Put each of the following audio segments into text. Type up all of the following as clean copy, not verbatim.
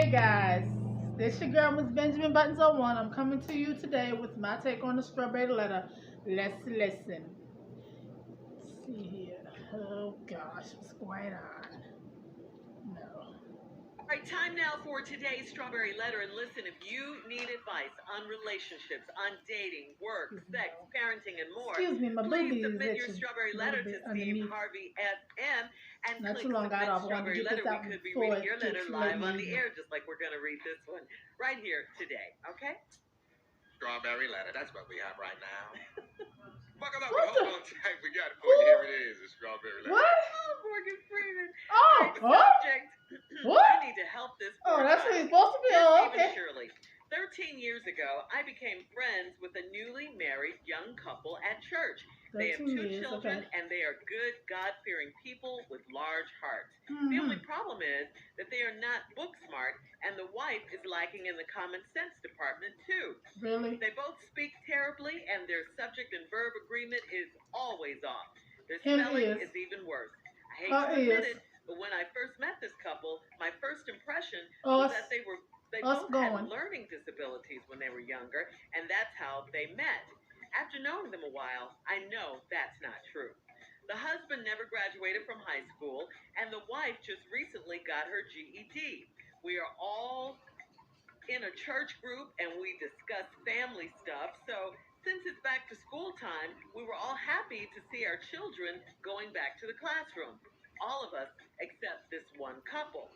Hey guys, this your girl Miss Benjamin Buttons on One. I'm coming to you today with my take on the strawberry letter. Let's listen. Let's see here. Oh gosh, what's going on? No. All right, time now for today's Strawberry Letter. And listen, if you need advice on relationships, on dating, work, sex, parenting, and more, Excuse me, my please booby is submit your itching Strawberry a little Letter to bit Steve underneath. Harvey FM and Not click too long got Submit off. I wanted to Strawberry get Letter. this We out could be before reading it your gets letter too late live in the on the evening. air, just like we're going to read this one right here today, okay? Strawberry letter. That's what we have right now. Buckle up What and hold the- on tight. We got it for you. Here it is, the strawberry letter. What? Oh, Morgan Freeman. Oh, Great what? subject. What? I need to help this Oh, poor that's what child. he's supposed to be. Dear Oh, Stephen okay. Shirley, 13 years ago, I became friends with a newly married young couple at church. They have 13 two years, children, okay. and they are good, God-fearing people with large hearts. The only problem is that they are not book smart, and the wife is lacking in the common sense department, too. Really? They both speak terribly, and their subject and verb agreement is always off. Their Him spelling is. is even worse. I hate Her to admit is. it, but when I first met this couple, my first impression Us. was that they Us both going. had learning disabilities when they were younger, and that's how they met. After knowing them a while, I know that's not true. The husband never graduated from high school, and the wife just recently got her GED. We are all in a church group and we discuss family stuff. So, since it's back to school time, we were all happy to see our children going back to the classroom. All of us except this one couple.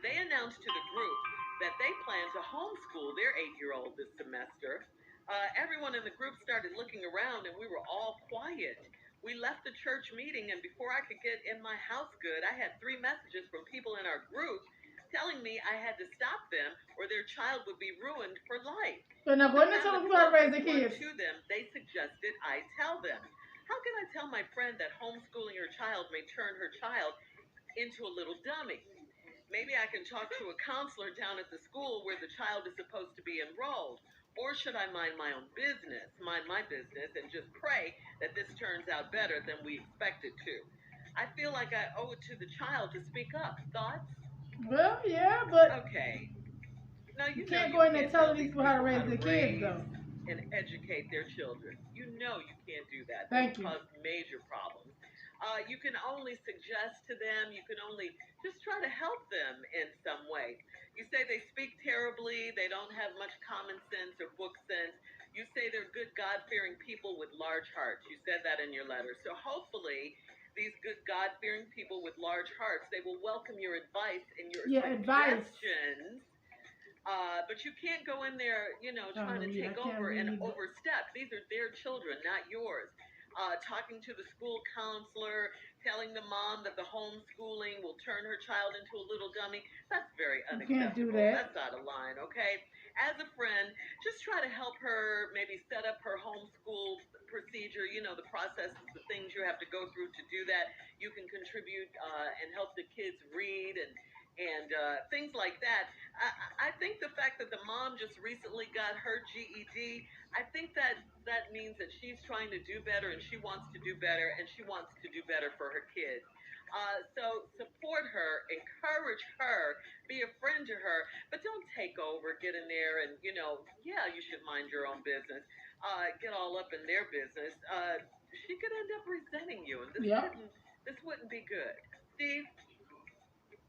They announced to the group that they plan to homeschool their 8-year-old this semester. Everyone in the group started looking around and we were all quiet. We left the church meeting, and before I could get in my house good, I had 3 messages from people in our group telling me I had to stop them or their child would be ruined for life. But now go in and tell them how to raise the kids. To them, they suggested I tell them. How can I tell my friend that homeschooling her child may turn her child into a little dummy? Maybe I can talk to a counselor down at the school where the child is supposed to be enrolled. Or should I mind my business, and just pray that this turns out better than we expect it to? I feel like I owe it to the child to speak up. Thoughts? Well, yeah, but Okay. Now you you know can't you go in there can't telling tell these these people how to people raise their kids, though. and educate their children. You know you can't do that. Thank That you. cause major problems. You can only suggest to them. You can only just try to help them in some way. You say they speak terribly. They don't have much common sense or book sense. You say they're good, God-fearing people with large hearts. You said that in your letter. So hopefully, these good, God-fearing people with large hearts, they will welcome your advice and your Advice. suggestions. But you can't go in there, trying to take over and overstep. These are their children, not yours. Talking to the school counselor, telling the mom that the homeschooling will turn her child into a little dummy. That's very You unacceptable. can't do that. That's out of line, okay? As a friend, just try to help her maybe set up her homeschool procedure, the processes, the things you have to go through to do that. You can contribute and help the kids read and things like that. I think the fact that the mom just recently got her GED, I think that means that she's trying to do better and she wants to do better and she wants to do better for her kids. So support her, encourage her, be a friend to her, but don't take over, get in there and, yeah, you should mind your own business. Get all up in their business. She could end up resenting you, and this wouldn't be good. Steve?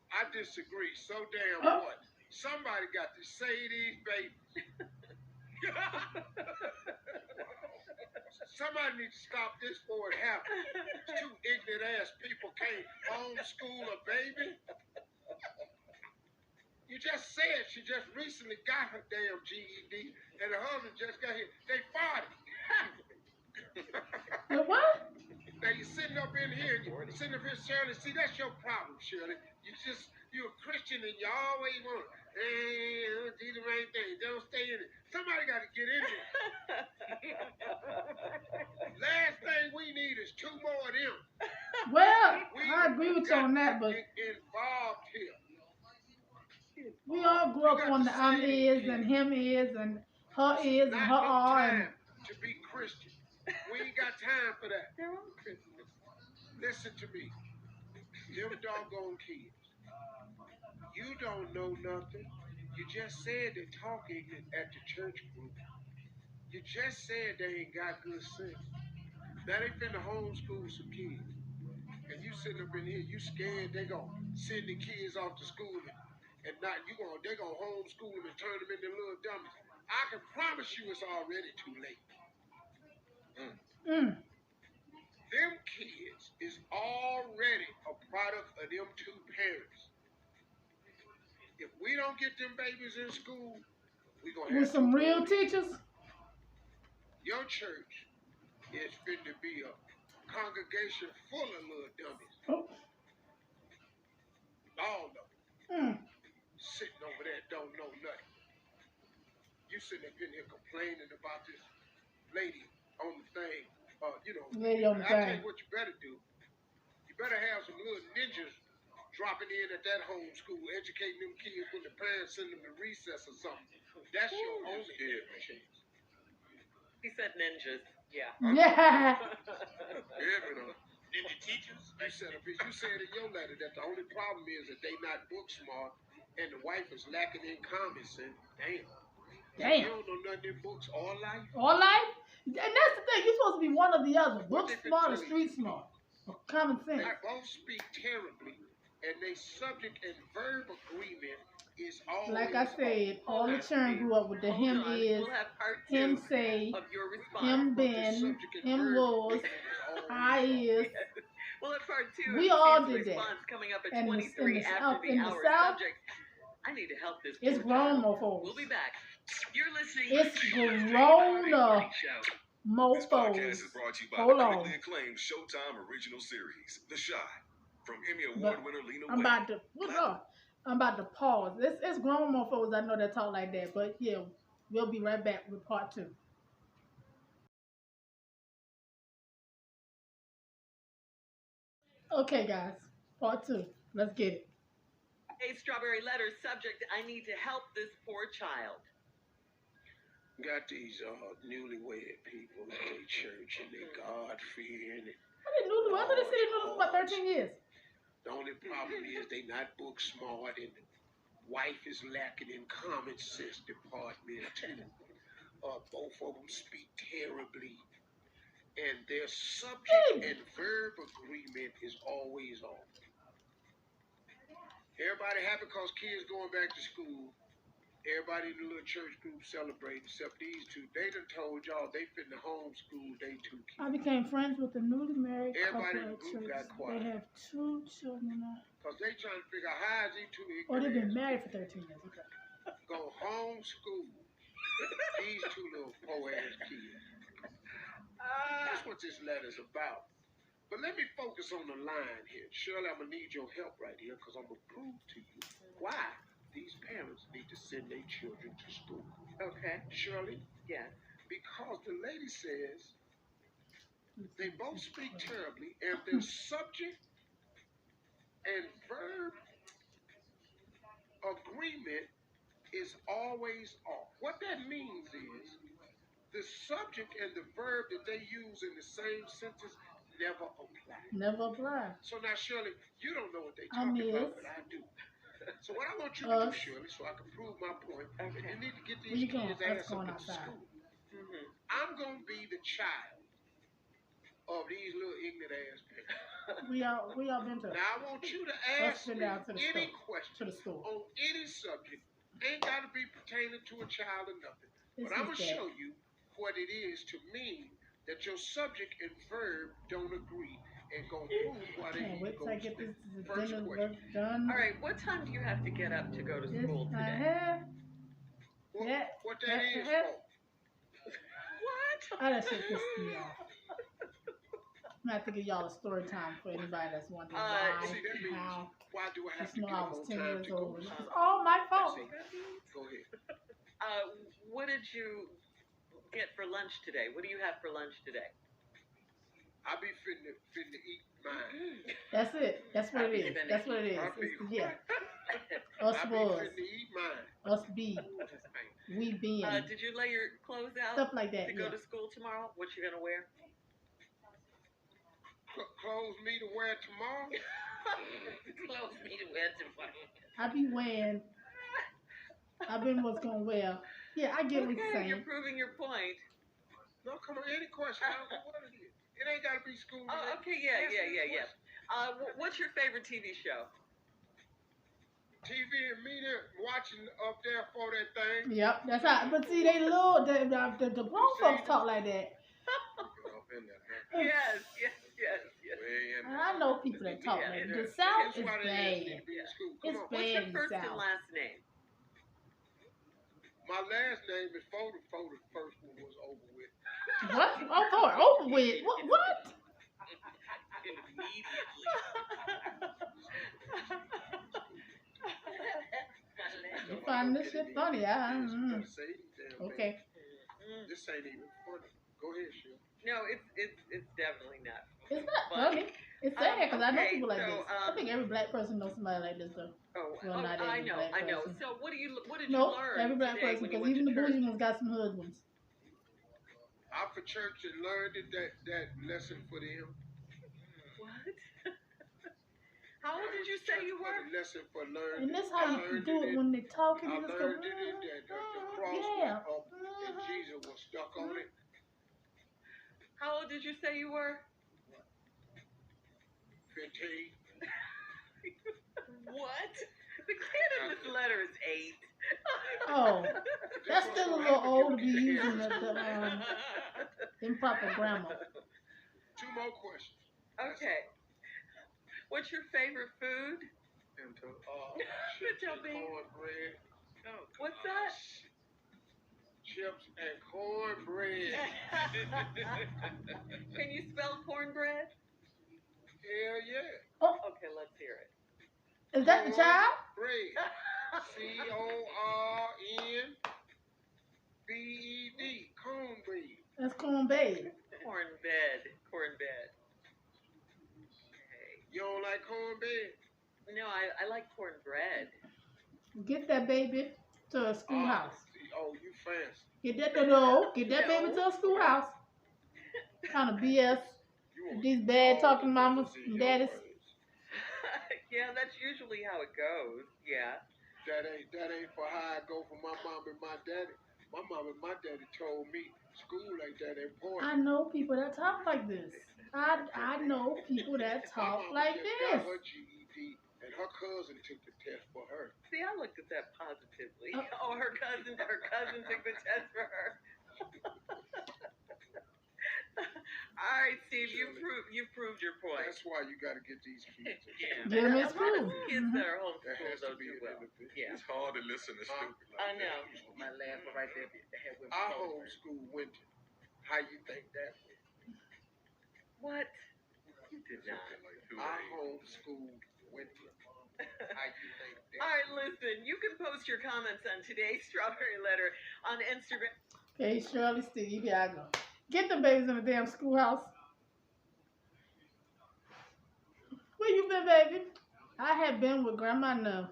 I disagree. So damn what? Somebody got to say these babies. Somebody needs to stop this before it happens. Two ignorant ass people can't homeschool a baby. You just said she just recently got her damn GED and her husband just got here. They fought it. What? Now you're sitting up in here, you're sitting up here, Shirley. See, that's your problem, Shirley. You're a Christian and you always want, hey, do the right thing. Don't stay in it. Somebody got to get in there. Last thing we need is 2 more of them. Well, I agree with you on that, but involved here. we all grew up on the I'm is and him is and her is and her are. Time to be Christian. We ain't got time for that. They're all Christians. Listen to me. Them doggone kids. You don't know nothing. You just said they talk ignorant at the church group. You just said they ain't got good sense. Now they finna homeschool some kids. And you sitting up in here, you scared they gonna send the kids off to school and not they gonna homeschool them and turn them into little dummies. I can promise you it's already too late. Mm. Them kids is already a product of them two parents. If we don't get them babies in school, we gonna have With some to real teachers. Your church is fit to be a congregation full of little dummies. Oh. All of them. Mm. Sitting over there don't know nothing. You sitting up in here complaining about this lady on the thing. Lady on the I tell thing. you what you better do. You better have some little ninjas dropping in at that homeschool, educating them kids when the parents send them to recess or something. That's your only chance. He said ninjas. Yeah. Yeah. Ninja teachers? You said in your letter that the only problem is that they not book smart and the wife is lacking in common sense. Damn. Damn. You don't know nothing in books all life? All life? And that's the thing. You're supposed to be one or the other. Book smart or street smart. Or common sense. They both speak terribly, and they subject and verb agreement is always like I said, all the children grew up with the him is, we'll have part him two say, of your response. him been, him was, I is. We'll have part two We of all Steve's did that. response coming up at And 23 after the hour. South, Subject, I need to help this it's poor grown child. mofos. We'll be back. You're listening. It's grown mofos. This podcast is brought to you by Hold the on. critically acclaimed Showtime original series, The Shy, from Emmy But Award winner Lena I'm Waithe. about to, good Lord, I'm about to pause. It's grown mofos. I know that talk like that, but yeah, we'll be right back with part two. Okay, guys, part two. Let's get it. A strawberry letter subject, I need to help this poor child. Got these newlywed people at their church and they God-fearing. I didn't know. I thought they said they knew for about 13 years. The only problem is they not book smart and the wife is lacking in common sense department. Both of them speak terribly. And their subject and verb agreement is always off. Everybody happy because kids going back to school. Everybody in the little church group celebrating except these two. They done told y'all they finna homeschool they two kids. I became friends with a newly married Everybody in couple the group at got church. quiet. They have 2 children now. Because they trying to figure out how is these two Oh, they've been ignorant married for 13 years. Okay. go homeschool these two little poor-ass kids. That's what this letter's about. But let me focus on the line here. Shirley, I'm going to need your help right here because I'm going to prove to you why these parents need to send their children to school. Okay. Shirley? Yes. Because the lady says they both speak terribly and their subject and verb agreement is always off. What that means is the subject and the verb that they use in the same sentence never apply. Never apply. So now, Shirley, you don't know what they're I talking about, miss. but I do. So what I want you to do, Shirley, so I can prove my point, and you need to get Where these you going? kids' Let's ass go up to outside. school. I'm going to be the child of these little ignorant ass parents. We all been to. Now, I want you to Let's ask sit me down to the any store. question To the store. on any subject. Ain't got to be pertaining to a child or nothing. This But I'm is going to that. show you what it is to mean that your subject and verb don't agree and going to prove why they Can't need wait to till go I to get school. this First dinner question. work done. All right, what time do you have to get up to go to This school I today? have. What that is for? What? I that shit pissed me off. I'm gonna have to give y'all a story time for anybody that's wondering why, See, that means how. why do I have Just to know get I a was whole 10 time years to go old. to It's school? all my fault. See, go ahead. What did you get for lunch today? What do you have for lunch today? I be finna eat mine. That's it. That's what it is. That's what it is. It's, yeah. Us I be was. finna eat mine. Us be. We being. Did you lay your clothes out Stuff like that. to go Yeah. to school tomorrow? What you gonna wear? Clothes me to wear tomorrow? Clothes me to wear tomorrow. I be wearing I've been what's going well. Yeah, I get what you're Okay, you're saying. proving your point. No, come on, any question. I don't know what it is. It ain't got to be school. Oh, related. okay, yeah, Answer yeah, the yeah, yeah. question. What's your favorite TV show? TV and media watching up there for that thing. Yep, that's how. But see, they little the grown folks talk like that. Get up in there, huh? Yes, yes, yes, yes. Way in there. I know people that talk Yeah, like yeah. that. The South That's is why they bad. need to be in school. Come It's on. What's bad your in the first and South. last name? My last name is Foto. The first one was over with. What? Oh, over with. What? Immediately. You find this shit funny? Okay. This ain't even funny. Go ahead, Shil. No, it's definitely not. It's not But- funny. It's sad because I know okay, people like so, this. I think every black person knows somebody like this though. Well, not I every know, black I know. person. So what did you No, learn every black today person, when you because went even to the church? bougie ones got some husbands. I for church and learned it, that lesson for them. What? How old did you say you For were? the lesson for learning. And that's how you do it when they talking. I You just go, learned it that the cross yeah. was up and Jesus was stuck on it. How old did you say you were? 15. What? The kid in this letter is 8. Oh, that's still a little old to be using the improper grammar. 2 more questions. Okay. What's your favorite food? Chips Tell and me. cornbread. What's that? Chips and cornbread. Can you spell cornbread? Hell yeah. Okay, let's hear it. Is that the child? Bread. Cornbread. Cornbread. That's cornbread. Cornbed. Cornbed. Okay. You don't like cornbread? No, I like cornbread. Get that baby to a schoolhouse. Oh, you fancy. Get that baby to a schoolhouse. Kind of BS. You want These bad all talking the mamas babies in and your daddies. ways. Yeah, that's usually how it goes. Yeah. That ain't for how I go for my mom and my daddy. My mom and my daddy told me school ain't that important. I know people that talk like this. I know people that talk like got this. her GED and her cousin took the test for her. See, I looked at that positively. Oh, her cousin took the test for her. All right, Steve, you've proved your point. That's why you got to get these kids. Yeah. Give me a A lot of spoon. kids that are That has homeschooled to don't be do a well. little bit. Yeah. It's hard to listen to stupid like I know. that. My laugh right there. Head went Our forward. homeschool winter. How you think that went? What? You did not. Something like two Our days. homeschool winter. How you think that? All right, listen. You can post your comments on today's Strawberry Letter on Instagram. Okay, Shirley, Steve, here I go. Get the babies in the damn schoolhouse. Where you been, baby? I had been with Grandma now.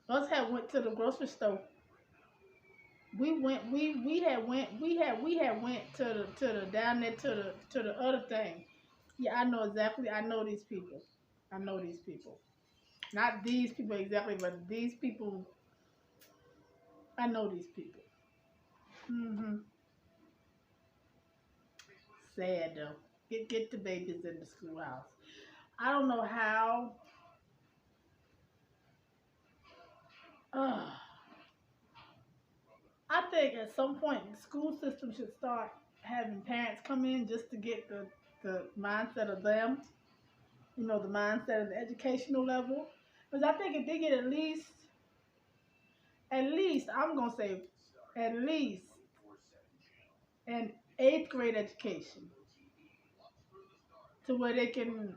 Us had went to the grocery store. We had went to the down there to the other thing. Yeah, I know exactly. I know these people. Not these people exactly, but these people. I know these people. Sad though. Get the babies in the schoolhouse. I don't know how. I think at some point the school system should start having parents come in just to get the mindset of them. You know, the mindset of the educational level. Because I think if they get at least I'm gonna say at least an 8th grade education to where they can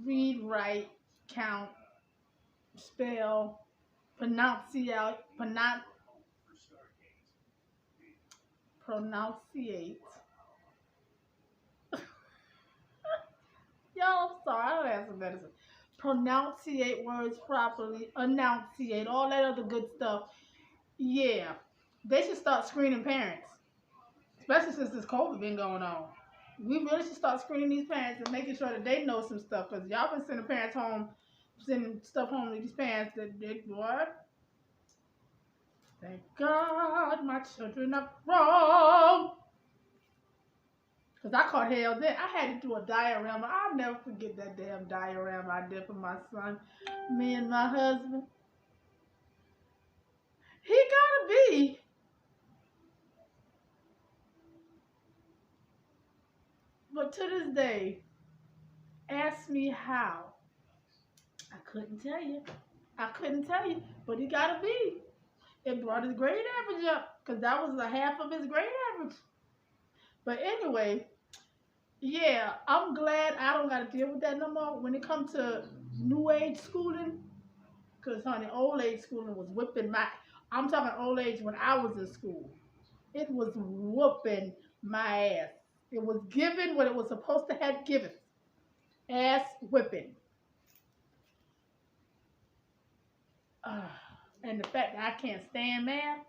read, write, count, spell, pronunciate. Y'all, I'm sorry, I don't have some medicine. Pronunciate words properly, enunciate, all that other good stuff. Yeah, they should start screening parents, especially since this COVID been going on. We really should start screening these parents and making sure that they know some stuff, because y'all been sending stuff home to these parents that they, what? Thank God my children are grown. Because I caught hell then. I had to do a diorama. I'll never forget that damn diorama I did for my son. Me and my husband. He gotta be. But to this day, ask me how. I couldn't tell you. I couldn't tell you. But he gotta be. It brought his grade average up. Because that was a half of his grade average. But anyway, yeah, I'm glad I don't got to deal with that no more. When it comes to new age schooling, because, honey, old age schooling was whipping my... I'm talking old age when I was in school. It was whooping my ass. It was giving what it was supposed to have given. Ass whipping. And the fact that I can't stand math.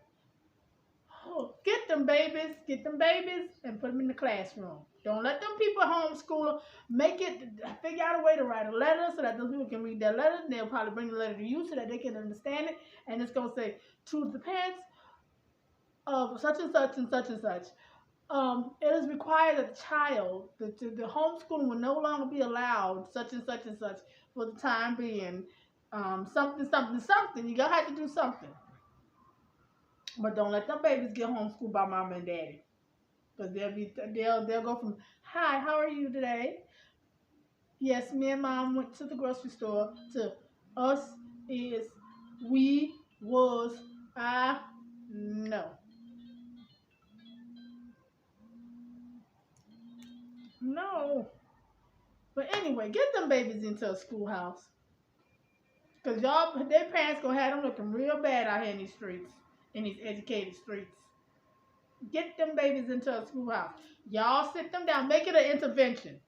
Oh, get them babies, and put them in the classroom. Don't let them people homeschool. Figure out a way to write a letter so that those people can read that letter. They'll probably bring the letter to you so that they can understand it. And it's going to say, to the parents of such and such and such and such. It is required that the child, the homeschooling will no longer be allowed, such and such and such, for the time being. Something. You're going to have to do something. But don't let them babies get homeschooled by mama and daddy. Because they'll go from, hi, how are you today? Yes, me and mom went to the grocery store, to us is, we, was, I, no. No. But anyway, get them babies into a schoolhouse. Because their parents going to have them looking real bad out here in these streets, in these educated streets. Get them babies into a schoolhouse. Y'all sit them down. Make it an intervention.